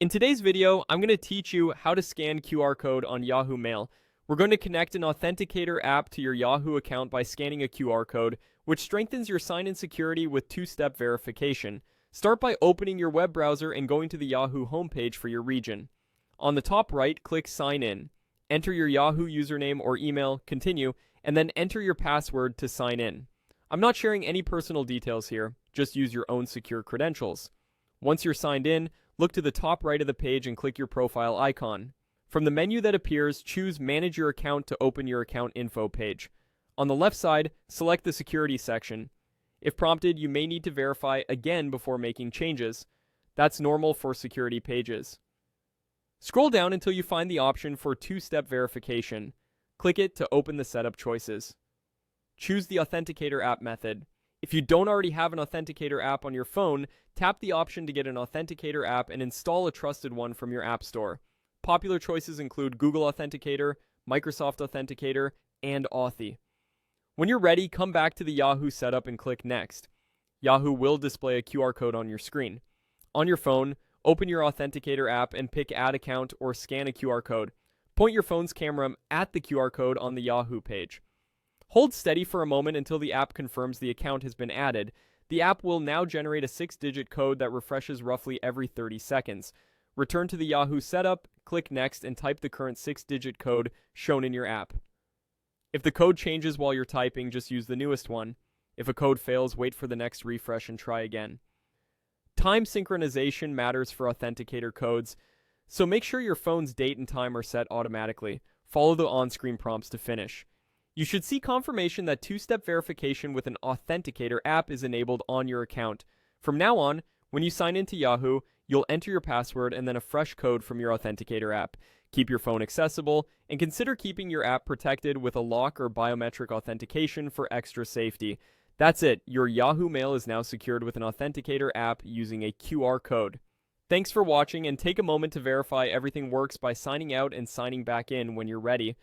In today's video, I'm going to teach you how to scan QR code on Yahoo Mail. We're going to connect an authenticator app to your Yahoo account by scanning a QR code, which strengthens your sign-in security with two-step verification. Start by opening your web browser and going to the Yahoo homepage for your region. On the top right, click Sign In. Enter your Yahoo username or email, continue, and then enter your password to sign in. I'm not sharing any personal details here, just use your own secure credentials. Once you're signed in, look to the top right of the page and click your profile icon. From the menu that appears, choose Manage Your Account to open your account info page. On the left side, select the Security section. If prompted, you may need to verify again before making changes. That's normal for security pages. Scroll down until you find the option for two-step verification. Click it to open the setup choices. Choose the Authenticator app method. If you don't already have an Authenticator app on your phone, tap the option to get an Authenticator app and install a trusted one from your app store. Popular choices include Google Authenticator, Microsoft Authenticator, and Authy. When you're ready, come back to the Yahoo setup and click Next. Yahoo will display a QR code on your screen. On your phone, open your Authenticator app and pick Add Account or scan a QR code. Point your phone's camera at the QR code on the Yahoo page. Hold steady for a moment until the app confirms the account has been added. The app will now generate a 6-digit code that refreshes roughly every 30 seconds. Return to the Yahoo setup, click Next, and type the current 6-digit code shown in your app. If the code changes while you're typing, just use the newest one. If a code fails, wait for the next refresh and try again. Time synchronization matters for Authenticator codes, so make sure your phone's date and time are set automatically. Follow the on-screen prompts to finish. You should see confirmation that two-step verification with an Authenticator app is enabled on your account. From now on, when you sign into Yahoo, you'll enter your password and then a fresh code from your Authenticator app. Keep your phone accessible, and consider keeping your app protected with a lock or biometric authentication for extra safety. That's it, your Yahoo Mail is now secured with an Authenticator app using a QR code. Thanks for watching, and take a moment to verify everything works by signing out and signing back in when you're ready.